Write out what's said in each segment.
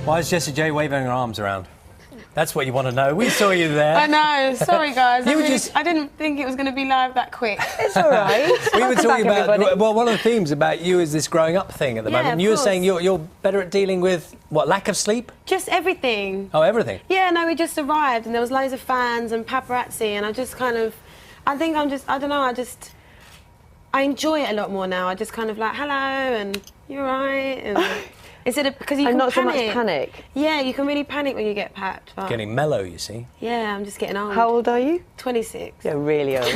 Why is Jessie J waving her arms around? That's what you want to know. We saw you there. I know. Sorry, guys. I didn't think it was going to be live that quick. It's all right. We were talking about... Well, one of the themes about you is this growing up thing at the moment. You were saying you're better at dealing with, what, lack of sleep? Just everything. Oh, everything? Yeah, no, we just arrived and there was loads of fans and paparazzi and I just kind of... I think I'm just... I don't know, I enjoy it a lot more now. I just kind of like, hello, and you're right, and... Instead of, because you can not panic. so much panic. Yeah, you can really panic when you get packed. Getting mellow, you see. Yeah, I'm just getting old. How old are you? 26. You're really old.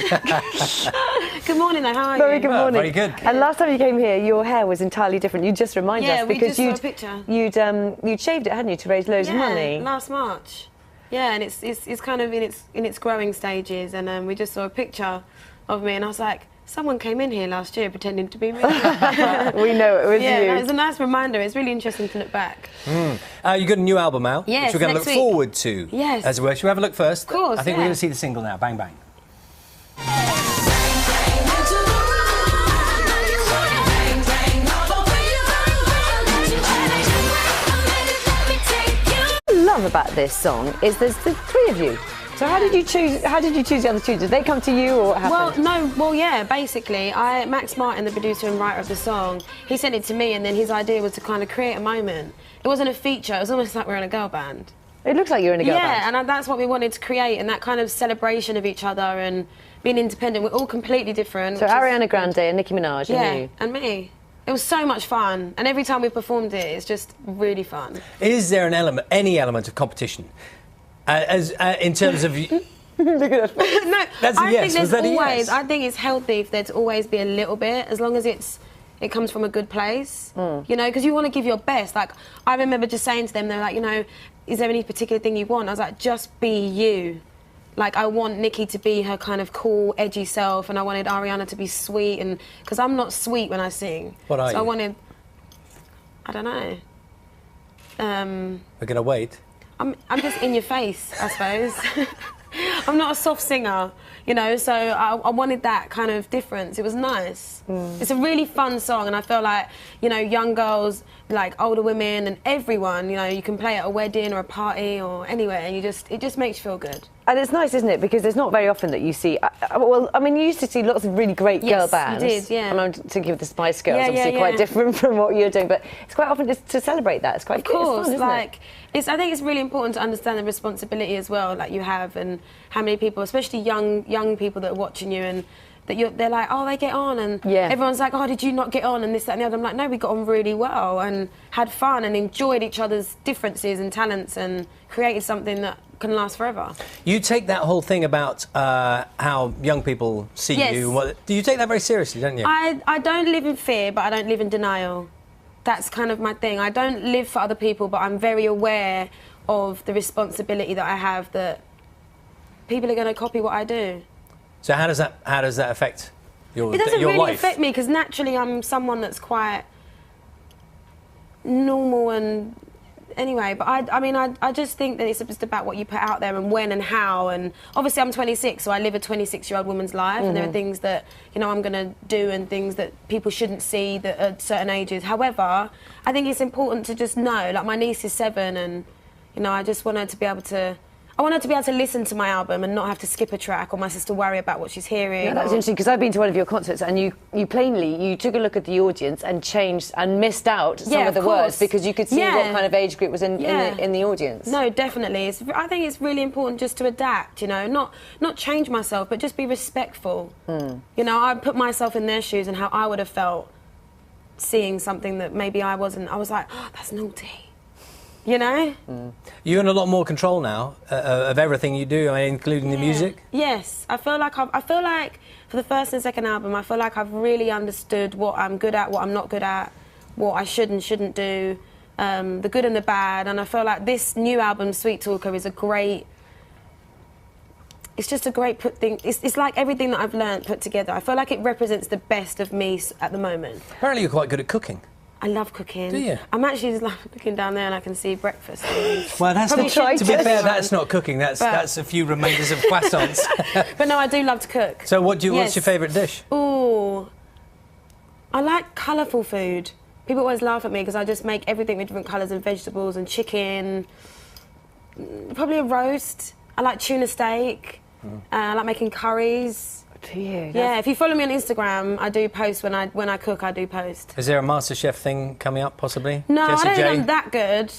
Good morning, though. How are you? Very good morning. Very good. And last time you came here, your hair was entirely different. You just reminded us because we just saw a picture. You'd shaved it, hadn't you, to raise loads of money? Last March. Yeah, and it's kind of in its growing stages, and we just saw a picture of me, and I was like, someone came in here last year pretending to be me. We know it was you. Yeah, it was a nice reminder. It's really interesting to look back. You got a new album out, which we're going to look forward to. Yes. As it were. Should we have a look first? Of course, I think we're going to see the single now. Bang, bang. What I love about this song is there's the three of you. So how did you choose the other two? Did they come to you or what happened? Basically, Max Martin, the producer and writer of the song, he sent it to me and then his idea was to kind of create a moment. It wasn't a feature, it was almost like we're in a girl band. It looks like you're in a girl band. Yeah, and that's what we wanted to create, and that kind of celebration of each other and being independent. We're all completely different. So Ariana Grande and Nicki Minaj and you. And me. It was so much fun, and every time we performed it, it's just really fun. Is there any element of competition? In terms of... Look at that. No, that's a yes. Was that a yes? I think it's healthy for there to always be a little bit, as long as it comes from a good place. You know, because you want to give your best. Like, I remember just saying to them, they're like, you know, is there any particular thing you want? I was like, just be you. Like, I want Nicki to be her kind of cool, edgy self, and I wanted Ariana to be sweet, and because I'm not sweet when I sing. What are you? I wanted... I don't know. We're going to wait. I'm just in your face, I suppose. I'm not a soft singer, you know, so I wanted that kind of difference. It was nice. It's a really fun song, and I feel like, you know, young girls, like older women and everyone, you know, you can play at a wedding or a party or anywhere, and it just makes you feel good. And it's nice, isn't it? Because it's not very often that you see... well, I mean, you used to see lots of really great girl bands. Yes, you did, yeah. And I'm thinking of the Spice Girls, obviously quite different from what you're doing, but it's quite often just to celebrate that. It's quite good. It's fun, isn't it? I think it's really important to understand the responsibility as well, like you have, and how many people, especially young people that are watching you, and that they're like, oh, they get on, and everyone's like, oh, did you not get on, and this, that, and the other. I'm like, no, we got on really well and had fun and enjoyed each other's differences and talents and created something that can last forever. You take that whole thing about how young people see you. Do you take that very seriously, don't you? I don't live in fear, but I don't live in denial. That's kind of my thing. I don't live for other people, but I'm very aware of the responsibility that I have, that people are going to copy what I do. So how does that affect your life? It doesn't really affect me, because naturally I'm someone that's quite normal and... Anyway, but I just think that it's just about what you put out there and when and how, and obviously I'm 26, so I live a 26-year-old woman's life, and there are things that, you know, I'm going to do and things that people shouldn't see that at certain ages. However, I think it's important to just know, like my niece is 7, and, you know, I just want her to be able to... I want her to be able to listen to my album and not have to skip a track or my sister worry about what she's hearing. Yeah, that's interesting, because I've been to one of your concerts and you plainly took a look at the audience and changed and missed out some of the words because you could see what kind of age group was in the audience. No, definitely. I think it's really important just to adapt, you know, not change myself, but just be respectful. You know, I put myself in their shoes and how I would have felt seeing something that maybe I wasn't. I was like, oh, that's naughty. You know? You're in a lot more control now of everything you do, I mean, including the music? Yes. I feel like for the first and second album, I feel like I've really understood what I'm good at, what I'm not good at, what I should and shouldn't do, the good and the bad, and I feel like this new album, Sweet Talker, is a great... It's just a great thing. It's like everything that I've learned put together. I feel like it represents the best of me at the moment. Apparently you're quite good at cooking. I love cooking. Do you? I'm actually just like looking down there and I can see breakfast. Well, that's not, to be fair, that's not cooking. That's a few remainders of croissants. But no, I do love to cook. So what's your favourite dish? Ooh, I like colourful food. People always laugh at me because I just make everything with different colours and vegetables and chicken. Probably a roast. I like tuna steak. I like making curries. Do you? Yeah, if you follow me on Instagram, I do post when I cook. I do post. Is there a MasterChef thing coming up, possibly? No, Jessie I don't J? think I'm that good,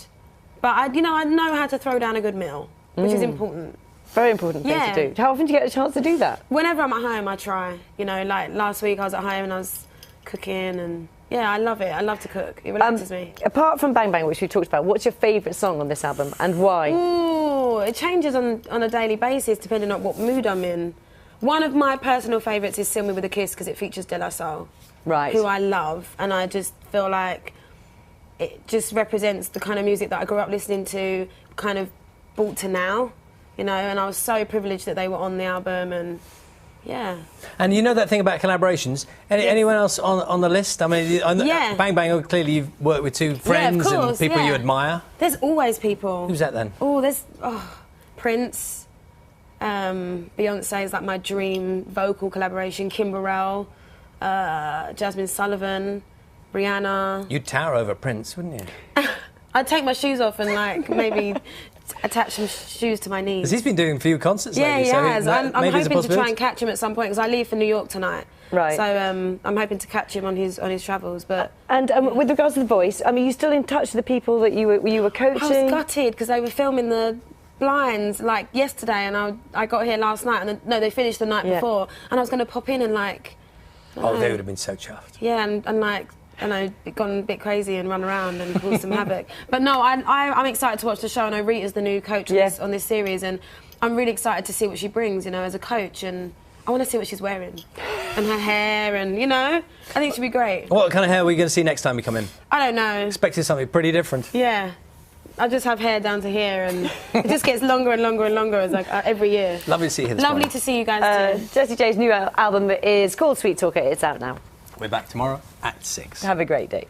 but I know how to throw down a good meal, which is important. Very important thing to do. How often do you get a chance to do that? Whenever I'm at home, I try. You know, like last week I was at home and I was cooking, and yeah, I love it. I love to cook. It relaxes me. Apart from Bang Bang, which we talked about, what's your favourite song on this album and why? Ooh, it changes on a daily basis depending on what mood I'm in. One of my personal favourites is Seal Me With a Kiss because it features De La Soul, right? Who I love, and I just feel like it just represents the kind of music that I grew up listening to, kind of brought to now, you know. And I was so privileged that they were on the album, and yeah. And you know that thing about collaborations? Anyone else on the list? I mean, Bang Bang, clearly you've worked with two friends and people you admire. There's always people. Who's that then? Oh, there's Prince. Beyonce is like my dream vocal collaboration. Kimberelle, Jasmine Sullivan, Rihanna. You'd tower over Prince, wouldn't you? I'd take my shoes off and like maybe attach some shoes to my knees. Because he's been doing a few concerts lately. Yeah, he has. I'm hoping to try and catch catch him at some point because I leave for New York tonight. Right. So I'm hoping to catch him on his travels. But with regards to The Voice, I mean, are you still in touch with the people that you were coaching? I was gutted because they were filming the blinds like yesterday, and I got here last night, and they finished the night before, and I was going to pop in and like. They would have been so chuffed. Yeah, and like. And I've gone a bit crazy and run around and caused some havoc. But no, I'm excited to watch the show. I know Rita's the new coach on this series, and I'm really excited to see what she brings, you know, as a coach. And I want to see what she's wearing and her hair, and you know, I think she'll be great. What kind of hair are we going to see next time you come in? I don't know. Expecting something pretty different. Yeah. I just have hair down to here, and it just gets longer and longer and longer as like every year. Lovely to see you here this morning. Lovely to see you guys too. Jessie J's new album is called Sweet Talker. It's out now. We're back tomorrow at 6. Have a great day.